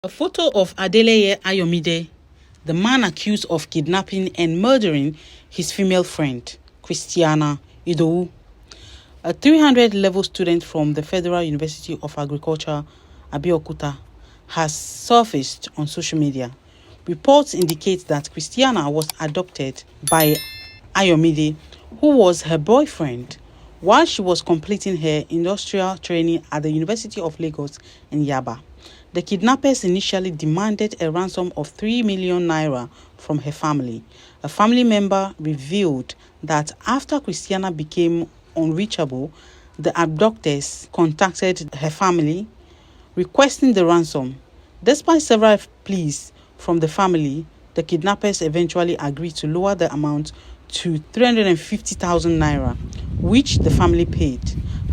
A photo of Adeleye Ayomide, the man accused of kidnapping and murdering his female friend, Christiana Idowu, a 300-level student from the Federal University of Agriculture, Abeokuta, has surfaced on social media. Reports indicate that Christiana was abducted by Ayomide, who was her boyfriend, while she was completing her industrial training at the University of Lagos in Yaba. The kidnappers initially demanded a ransom of 3 million naira from her family. A family member revealed that after Christiana became unreachable, the abductors contacted her family, requesting the ransom. Despite several pleas from the family, the kidnappers eventually agreed to lower the amount to 350,000 naira, which the family paid.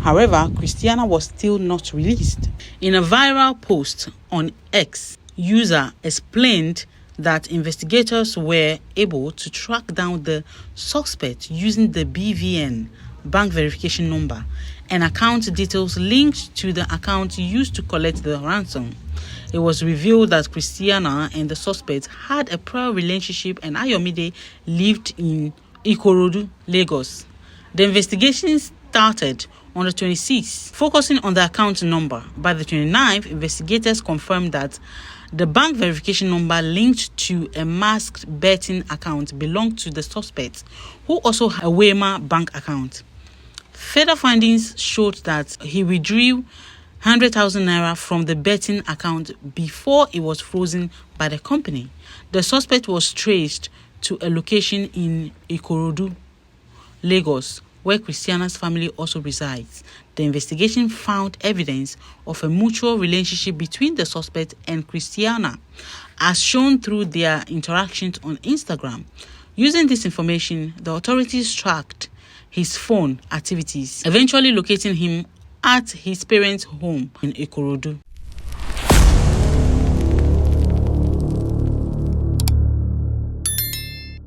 However, Christiana was still not released. In a viral post on X, user explained that investigators were able to track down the suspect using the BVN, bank verification number, and account details linked to the account used to collect the ransom. It was revealed that Christiana and the suspect had a prior relationship and Ayomide lived in Ikorodu, Lagos. The investigation started on the 26th, focusing on the account number. By the 29th, investigators confirmed that the bank verification number linked to a masked betting account belonged to the suspect, who also had a Wema bank account. Further findings showed that he withdrew 100,000 naira from the betting account before it was frozen by the company. The suspect was traced to a location in Ikorodu, Lagos, where Christiana's family also resides. The investigation found evidence of a mutual relationship between the suspect and Christiana, as shown through their interactions on Instagram. Using this information, the authorities tracked his phone activities, eventually locating him at his parents' home in Ikorodu.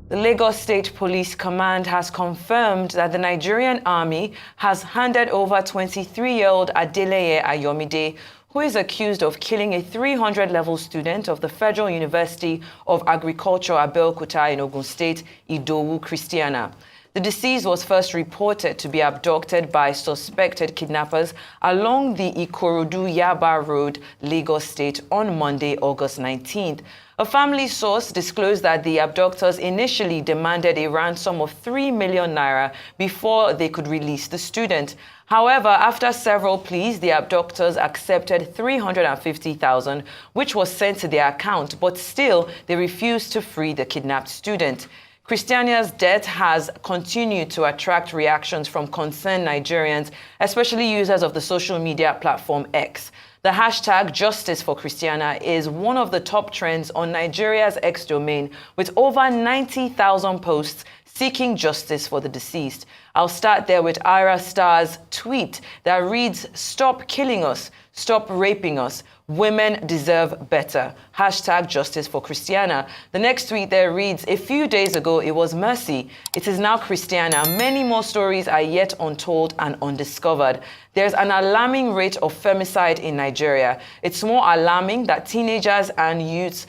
The Lagos State Police Command has confirmed that the Nigerian army has handed over 23-year-old Adeleye Ayomide, who is accused of killing a 300-level student of the Federal University of Agriculture, Abeokuta in Ogun State, Idowu Christiana. The deceased was first reported to be abducted by suspected kidnappers along the Ikorodu-Yaba Road, Lagos State, on Monday, August 19th. A family source disclosed that the abductors initially demanded a ransom of 3 million naira before they could release the student. However, after several pleas, the abductors accepted 350,000, which was sent to their account, but still they refused to free the kidnapped student. Christiana's death has continued to attract reactions from concerned Nigerians, especially users of the social media platform X. The hashtag Justice for Christiana is one of the top trends on Nigeria's X domain, with over 90,000 posts seeking justice for the deceased. I'll start there with Ira Star's tweet that reads, "Stop killing us, stop raping us. Women deserve better. Hashtag Justice for Christiana." The next tweet there reads, "A few days ago, it was Mercy. It is now Christiana. Many more stories are yet untold and undiscovered. There's an alarming rate of femicide in Nigeria. It's more alarming that teenagers and youths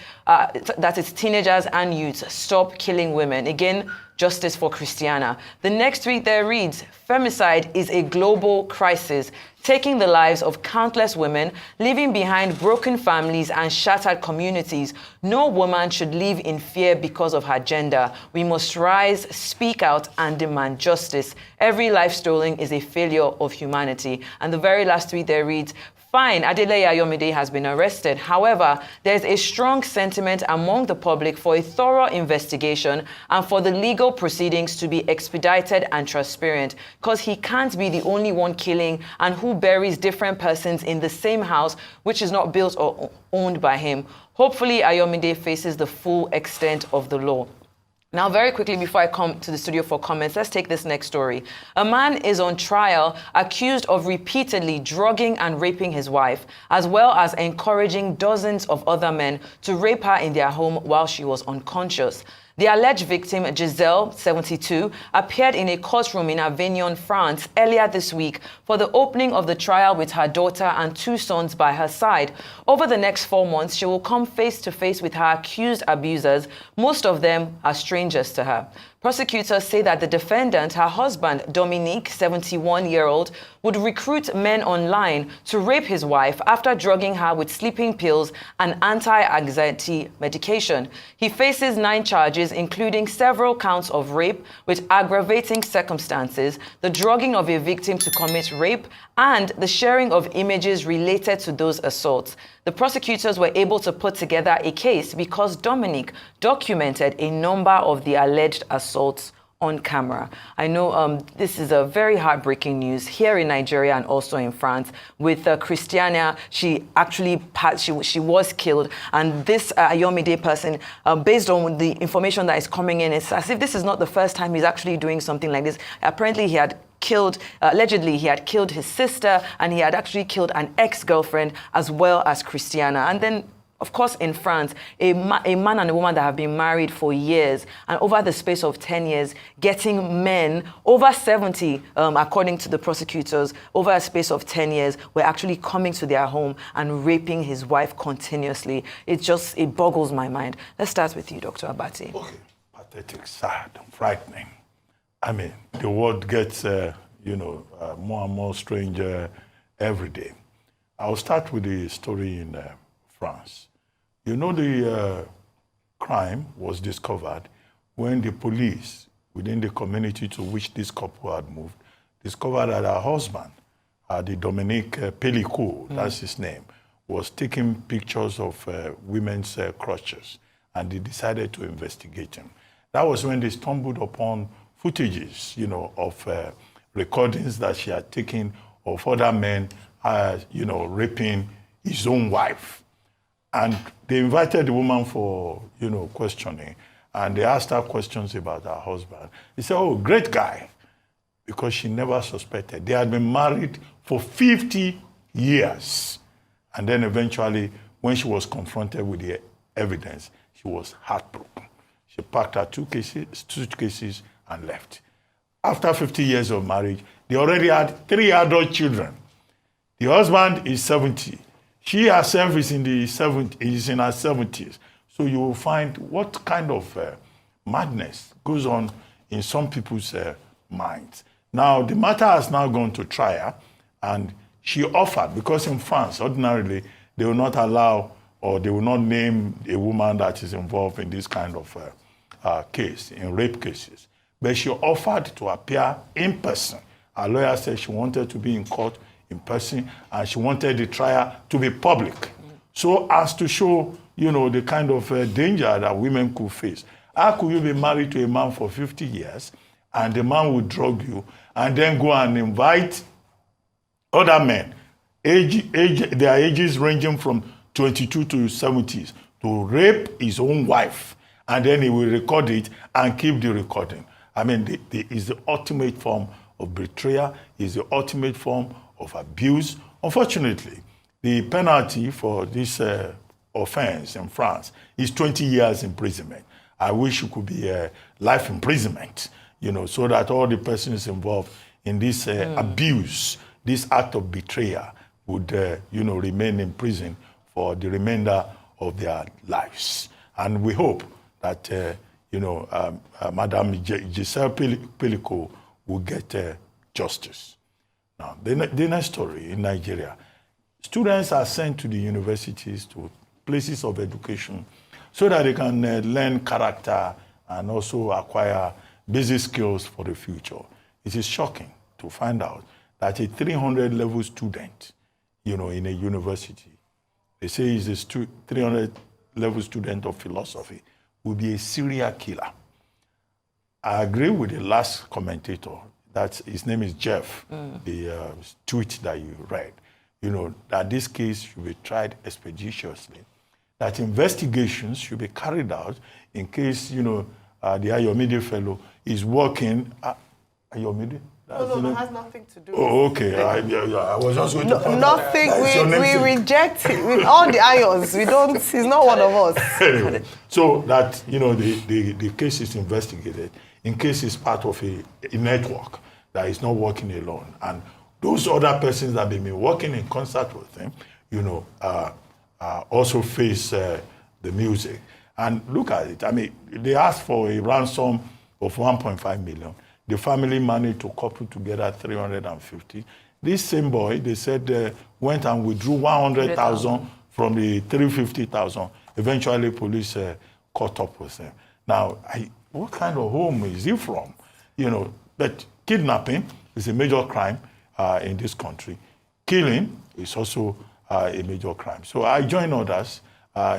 stop killing women." Again, Justice for Christiana. The next tweet there reads, "Femicide is a global crisis, taking the lives of countless women, leaving behind broken families and shattered communities. No woman should live in fear because of her gender. We must rise, speak out, and demand justice. Every life stolen is a failure of humanity." And the very last tweet there reads, "Fine, Adeleye Ayomide has been arrested. However, there's a strong sentiment among the public for a thorough investigation and for the legal proceedings to be expedited and transparent, because he can't be the only one killing and who buries different persons in the same house which is not built or owned by him. Hopefully, Ayomide faces the full extent of the law." Now, very quickly, before I come to the studio for comments, let's take this next story. A man is on trial accused of repeatedly drugging and raping his wife, as well as encouraging dozens of other men to rape her in their home while she was unconscious. The alleged victim, Giselle, 72, appeared in a courtroom in Avignon, France, earlier this week for the opening of the trial with her daughter and 2 sons by her side. Over the next 4 months, she will come face to face with her accused abusers. Most of them are strangers to her. Prosecutors say that the defendant, her husband, Dominique, 71-year-old, would recruit men online to rape his wife after drugging her with sleeping pills and anti-anxiety medication. He faces 9 charges, including several counts of rape with aggravating circumstances, the drugging of a victim to commit rape, and the sharing of images related to those assaults. The prosecutors were able to put together a case because Dominique documented a number of the alleged assaults on camera. I know this is a very heartbreaking news here in Nigeria and also in France. With Christiana, she actually she was killed, and this Ayomide person, based on the information that is coming in, it's as if this is not the first time he's actually doing something like this. Apparently, he had killed, allegedly he had killed his sister, and he had actually killed an ex-girlfriend as well as Christiana. And then, of course, in France, a man and a woman that have been married for years, and over the space of 10 years, getting men over 70, according to the prosecutors, over a space of 10 years, were actually coming to their home and raping his wife continuously. It boggles my mind. Let's start with you, Dr. Abati. Okay. Pathetic, sad, frightening. I mean, the world gets, more and more strange every day. I'll start with the story in France. You know, the crime was discovered when the police within the community to which this couple had moved discovered that her husband, the Dominique Pellicot, that's his name, was taking pictures of women's crotches, and they decided to investigate him. That was when they stumbled upon footages, of recordings that she had taken of other men, raping his own wife. And they invited the woman for, questioning, and they asked her questions about her husband. He said, oh, great guy, because she never suspected. They had been married for 50 years. And then eventually, when she was confronted with the evidence, she was heartbroken. She packed her suitcases and left. After 50 years of marriage, they already had 3 adult children. The husband is 70. She herself is in her 70s. So you will find what kind of madness goes on in some people's minds. Now, the matter has now gone to trial, and she offered, because in France, ordinarily, they will not allow or they will not name a woman that is involved in this kind of case, in rape cases. But she offered to appear in person. Her lawyer said she wanted to be in court in person, and she wanted the trial to be public, so as to show, the kind of danger that women could face. How could you be married to a man for 50 years, and the man would drug you, and then go and invite other men, their ages ranging from 22 to 70s, to rape his own wife, and then he will record it and keep the recording? I mean, it's the ultimate form of betrayal, is the ultimate form of abuse. Unfortunately, the penalty for this offense in France is 20 years imprisonment. I wish it could be life imprisonment, so that all the persons involved in this abuse, this act of betrayal, would, remain in prison for the remainder of their lives. And we hope that, Madame Giselle Pellicot will get justice. Now, the next story in Nigeria. Students are sent to the universities, to places of education, so that they can learn character and also acquire basic skills for the future. It is shocking to find out that a 300-level student, in a university, they say he's a 300-level student of philosophy, will be a serial killer. I agree with the last commentator, that his name is Jeff, the tweet that you read, that this case should be tried expeditiously, that investigations should be carried out in case, the Ayomide fellow is working, Ayomide? No, it has nothing to do. Oh, okay. I was just going to point nothing. out. We reject it with all the ions. We don't. He's not one of us. Anyway, so that the case is investigated in case it's part of a network that is not working alone, and those other persons that have been working in concert with him, also face the music. And look at it. I mean, they asked for a ransom of 1.5 million. The family managed to couple together 350. This same boy, they said, went and withdrew 100,000 from the 350,000. Eventually, police caught up with him. Now, what kind of home is he from? But kidnapping is a major crime in this country. Killing is also a major crime. So I join others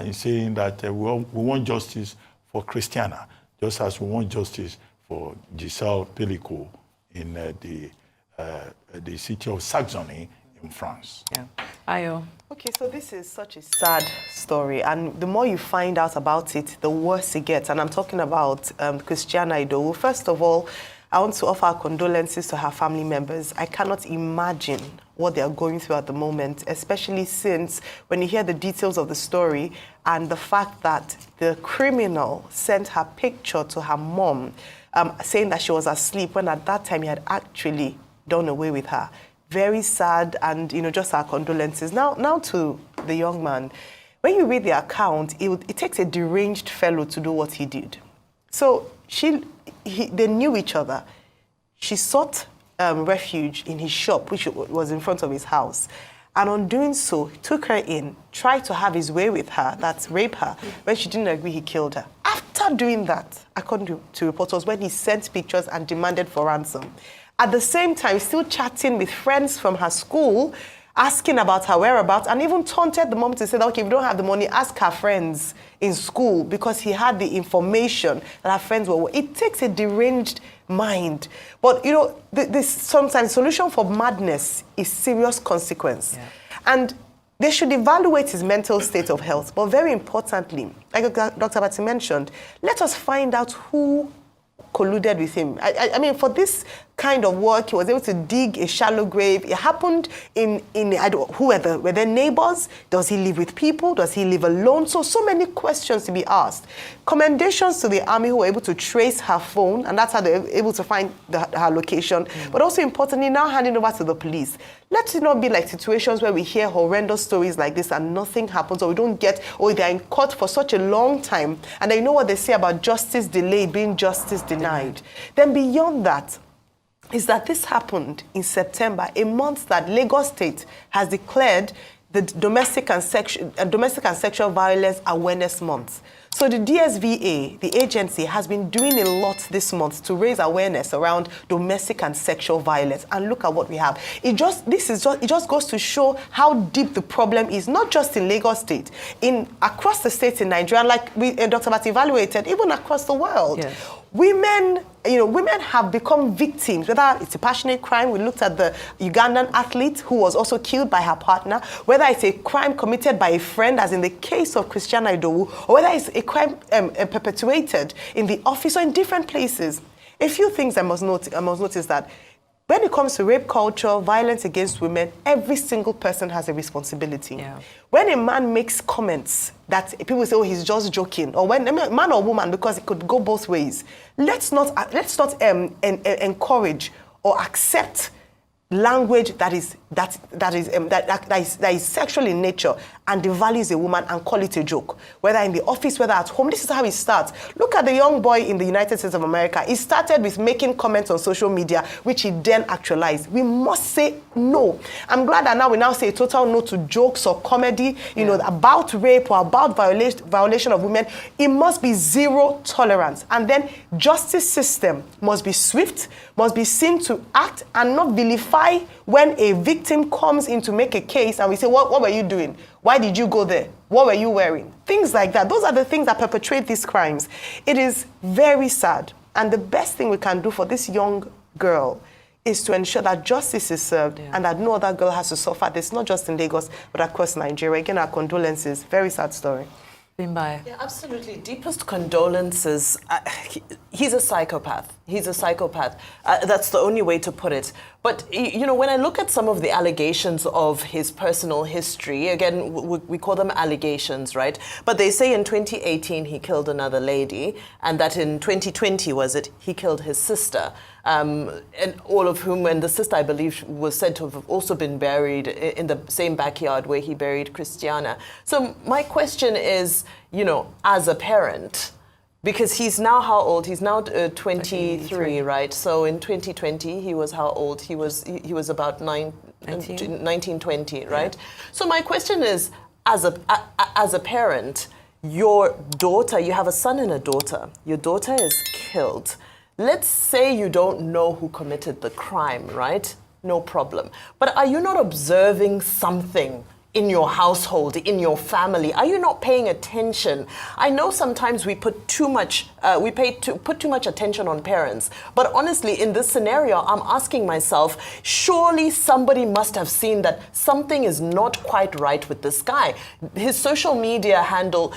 in saying that we want justice for Christiana, just as we want justice for Giselle Pellico in the city of Saxony in France. Yeah. Ayo. Okay, so this is such a sad story, and the more you find out about it, the worse it gets. And I'm talking about Christiana Idowu. First of all, I want to offer condolences to her family members. I cannot imagine what they are going through at the moment, especially since when you hear the details of the story and the fact that the criminal sent her picture to her mom, saying that she was asleep when at that time he had actually done away with her. Very sad, and just our condolences. Now to the young man. When you read the account, it takes a deranged fellow to do what he did. So they knew each other. She sought refuge in his shop, which was in front of his house. And on doing so, he took her in, tried to have his way with her, that's rape her. When she didn't agree, he killed her. After doing that, according to reporters, when he sent pictures and demanded for ransom. At the same time, still chatting with friends from her school, asking about her whereabouts, and even taunted the mom to say that, okay, if you don't have the money, ask her friends in school, because he had the information that her friends were. It takes a deranged mind. But, this sometimes solution for madness is serious consequence. Yeah. And they should evaluate his mental state of health. But very importantly, like Dr. Bati mentioned, let us find out who colluded with him. I mean, for this kind of work, he was able to dig a shallow grave. It happened who were there neighbors? Does he live with people? Does he live alone? So many questions to be asked. Commendations to the army who were able to trace her phone, and that's how they were able to find her location. But also importantly, now handing over to the police. Let it not be like situations where we hear horrendous stories like this and nothing happens, or we don't get, or they're in court for such a long time, and then you know what they say about justice delayed being justice denied. Then beyond that, is that this happened in September, a month that Lagos State has declared the Domestic and Sexual Violence Awareness Month. So the DSVA, the agency, has been doing a lot this month to raise awareness around domestic and sexual violence. And look at what we have. It just goes to show how deep the problem is, not just in Lagos State, across the states in Nigeria, like Dr. Bati evaluated, even across the world. Yes. Women have become victims, whether it's a passionate crime. We looked at the Ugandan athlete who was also killed by her partner, whether it's a crime committed by a friend, as in the case of Christiana Idowu, or whether it's a crime perpetuated in the office or in different places. A few things I must notice that when it comes to rape culture, violence against women, every single person has a responsibility. Yeah. When a man makes comments that people say, oh, he's just joking, or when man or woman, because it could go both ways, let's not encourage or accept language that is sexual in nature and devalues a woman and call it a joke, whether in the office, whether at home. This is how it starts. Look at the young boy in the United States of America. He started with making comments on social media, which he then actualized. We must say no. I'm glad that we now say a total no to jokes or comedy, about rape or about violation of women. It must be zero tolerance. And then justice system must be swift, must be seen to act and not vilify when a victim comes in to make a case and we say, what were you doing? Why did you go there? What were you wearing? Things like that. Those are the things that perpetrate these crimes. It is very sad. And the best thing we can do for this young girl is to ensure that justice is served and that no other girl has to suffer this, not just in Lagos, but across Nigeria. Again, our condolences. Very sad story. Bimbaye. Yeah, absolutely. Deepest condolences. he's a psychopath. He's a psychopath. That's the only way to put it. But, you know, when I look at some of the allegations of his personal history, again, we call them allegations, right? But they say in 2018 he killed another lady, and that in 2020, was it, he killed his sister. And all of whom, and the sister, I believe, was said to have also been buried in the same backyard where he buried Christiana. So my question is, you know, as a parent, because he's now how old? He's now 23, right? So in 2020, he was how old? He was about 19, 20, right? Yeah. So my question is, as a parent, your daughter, you have a son and a daughter. Your daughter is killed. Let's say you don't know who committed the crime, right? No problem. But are you not observing something in your household, in your family? Are you not paying attention? I know sometimes we put too much, put too much attention on parents. But honestly, in this scenario, I'm asking myself, surely somebody must have seen that something is not quite right with this guy. His social media handle,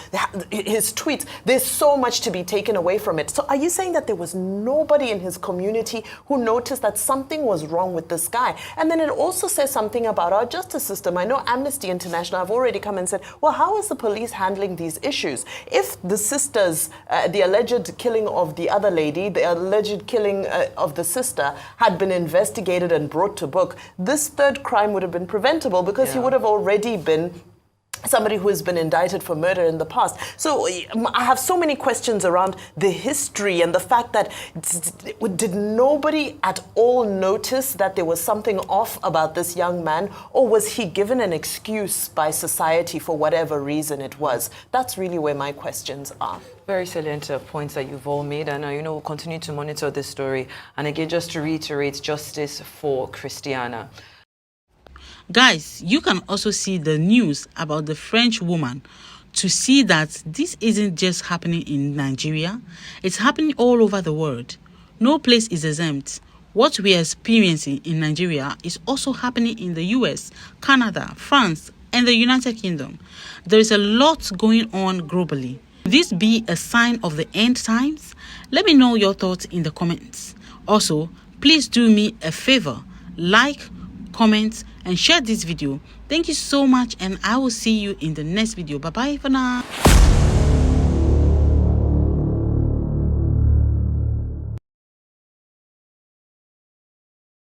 his tweets, there's so much to be taken away from it. So are you saying that there was nobody in his community who noticed that something was wrong with this guy? And then it also says something about our justice system. I know Amnesty International have already come and said, well, how is the police handling these issues? If the sisters, the alleged killing of the other lady, the alleged killing of the sister had been investigated and brought to book, this third crime would have been preventable because he would have already been somebody who has been indicted for murder in the past. So I have so many questions around the history and the fact that did nobody at all notice that there was something off about this young man, or was he given an excuse by society for whatever reason it was? That's really where my questions are. Very salient points that you've all made, and you know, we'll continue to monitor this story. And again, just to reiterate, justice for Christiana. Guys, you can also see the news about the French woman to see that this isn't just happening in Nigeria. It's happening all over the world. No place is exempt. What we are experiencing in Nigeria is also happening in the US, Canada, France, and the United Kingdom. There is a lot going on globally. Could this be a sign of the end times? Let me know your thoughts in the comments. Also, please do me a favor, like, comment, and share this video. Thank you so much, and I will see you in the next video. Bye bye for now.